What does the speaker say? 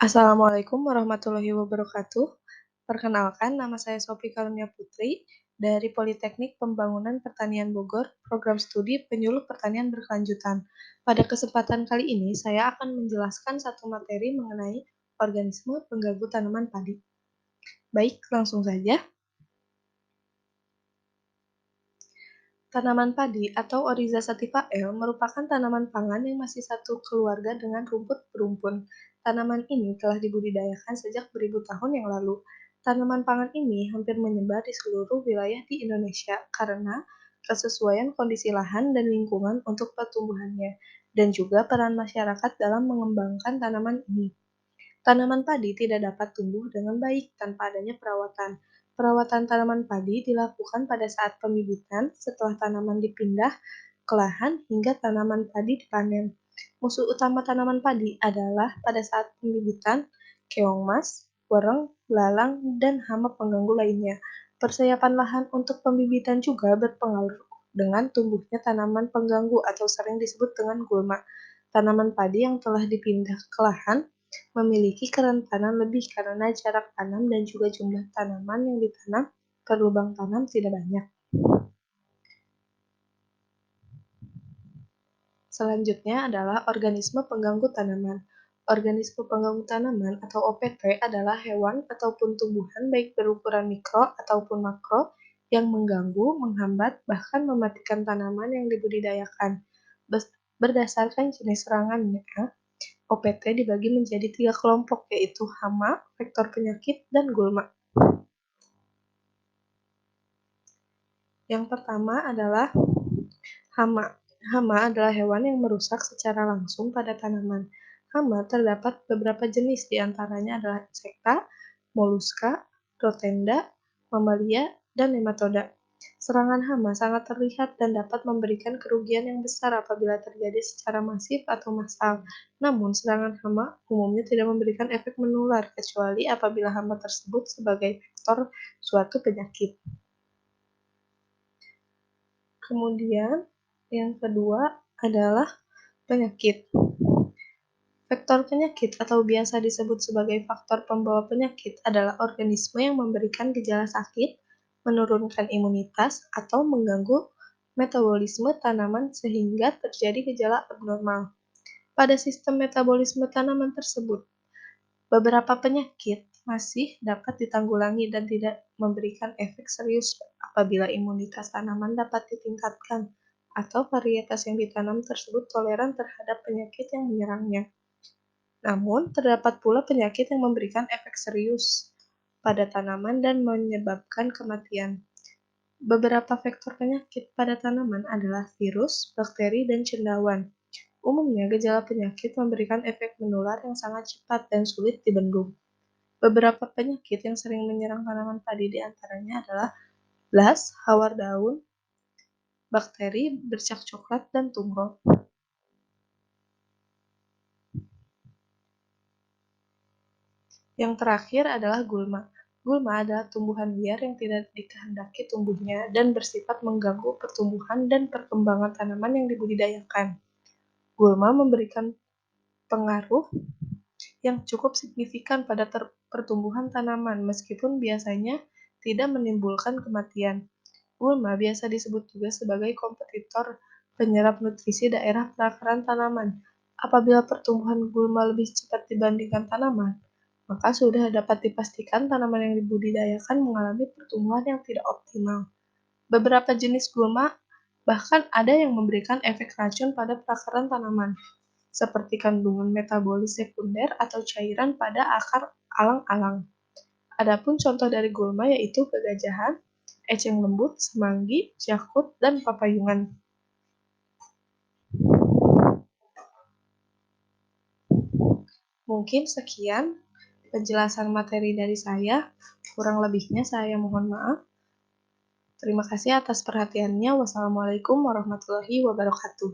Assalamualaikum warahmatullahi wabarakatuh. Perkenalkan, nama saya Sofi Karunia Putri dari Politeknik Pembangunan Pertanian Bogor, Program Studi Penyuluh Pertanian Berkelanjutan. Pada kesempatan kali ini, saya akan menjelaskan satu materi mengenai organisme pengganggu tanaman padi. Baik, langsung saja. Tanaman padi atau Oryza sativa L merupakan tanaman pangan yang masih satu keluarga dengan rumput berumpun. Tanaman ini telah dibudidayakan sejak beribu tahun yang lalu. Tanaman pangan ini hampir menyebar di seluruh wilayah di Indonesia karena kesesuaian kondisi lahan dan lingkungan untuk pertumbuhannya, dan juga peran masyarakat dalam mengembangkan tanaman ini. Tanaman padi tidak dapat tumbuh dengan baik tanpa adanya perawatan. Perawatan tanaman padi dilakukan pada saat pembibitan, setelah tanaman dipindah ke lahan, hingga tanaman padi dipanen. Musuh utama tanaman padi adalah pada saat pembibitan, keong mas, wereng, belalang, dan hama pengganggu lainnya. Persiapan lahan untuk pembibitan juga berpengaruh dengan tumbuhnya tanaman pengganggu atau sering disebut dengan gulma. Tanaman padi yang telah dipindah ke lahan memiliki kerentanan lebih karena jarak tanam dan juga jumlah tanaman yang ditanam per lubang tanam tidak banyak. Selanjutnya adalah organisme pengganggu tanaman. Organisme pengganggu tanaman atau OPT adalah hewan ataupun tumbuhan baik berukuran mikro ataupun makro yang mengganggu, menghambat, bahkan mematikan tanaman yang dibudidayakan. Berdasarkan jenis serangannya, OPT dibagi menjadi 3 kelompok, yaitu hama, vektor penyakit, dan gulma. Yang pertama adalah hama. Hama adalah hewan yang merusak secara langsung pada tanaman. Hama terdapat beberapa jenis, diantaranya adalah insekta, moluska, rotenda, mamalia, dan nematoda. Serangan hama sangat terlihat dan dapat memberikan kerugian yang besar apabila terjadi secara masif atau massal. Namun, serangan hama umumnya tidak memberikan efek menular, kecuali apabila hama tersebut sebagai vektor suatu penyakit. Kemudian, yang kedua adalah penyakit. Vektor penyakit atau biasa disebut sebagai faktor pembawa penyakit adalah organisme yang memberikan gejala sakit, menurunkan imunitas, atau mengganggu metabolisme tanaman sehingga terjadi gejala abnormal pada sistem metabolisme tanaman tersebut. Beberapa penyakit masih dapat ditanggulangi dan tidak memberikan efek serius apabila imunitas tanaman dapat ditingkatkan atau varietas yang ditanam tersebut toleran terhadap penyakit yang menyerangnya. Namun, terdapat pula penyakit yang memberikan efek serius pada tanaman dan menyebabkan kematian. Beberapa vektor penyakit pada tanaman adalah virus, bakteri, dan cendawan. Umumnya, gejala penyakit memberikan efek menular yang sangat cepat dan sulit dibendung. Beberapa penyakit yang sering menyerang tanaman padi diantaranya adalah blas, hawar daun, bakteri, bercak coklat, dan tunggul. Yang terakhir adalah gulma. Gulma adalah tumbuhan liar yang tidak dikehendaki tumbuhnya dan bersifat mengganggu pertumbuhan dan perkembangan tanaman yang dibudidayakan. Gulma memberikan pengaruh yang cukup signifikan pada pertumbuhan tanaman, meskipun biasanya tidak menimbulkan kematian. Gulma biasa disebut juga sebagai kompetitor penyerap nutrisi daerah perakaran tanaman. Apabila pertumbuhan gulma lebih cepat dibandingkan tanaman, maka sudah dapat dipastikan tanaman yang dibudidayakan mengalami pertumbuhan yang tidak optimal. Beberapa jenis gulma bahkan ada yang memberikan efek racun pada perakaran tanaman, seperti kandungan metabolis sekunder atau cairan pada akar alang-alang. Adapun contoh dari gulma yaitu gegajahan, eceng lembut, semanggi, jakut, dan papayungan. Mungkin sekian penjelasan materi dari saya, kurang lebihnya saya mohon maaf. Terima kasih atas perhatiannya. Wassalamualaikum warahmatullahi wabarakatuh.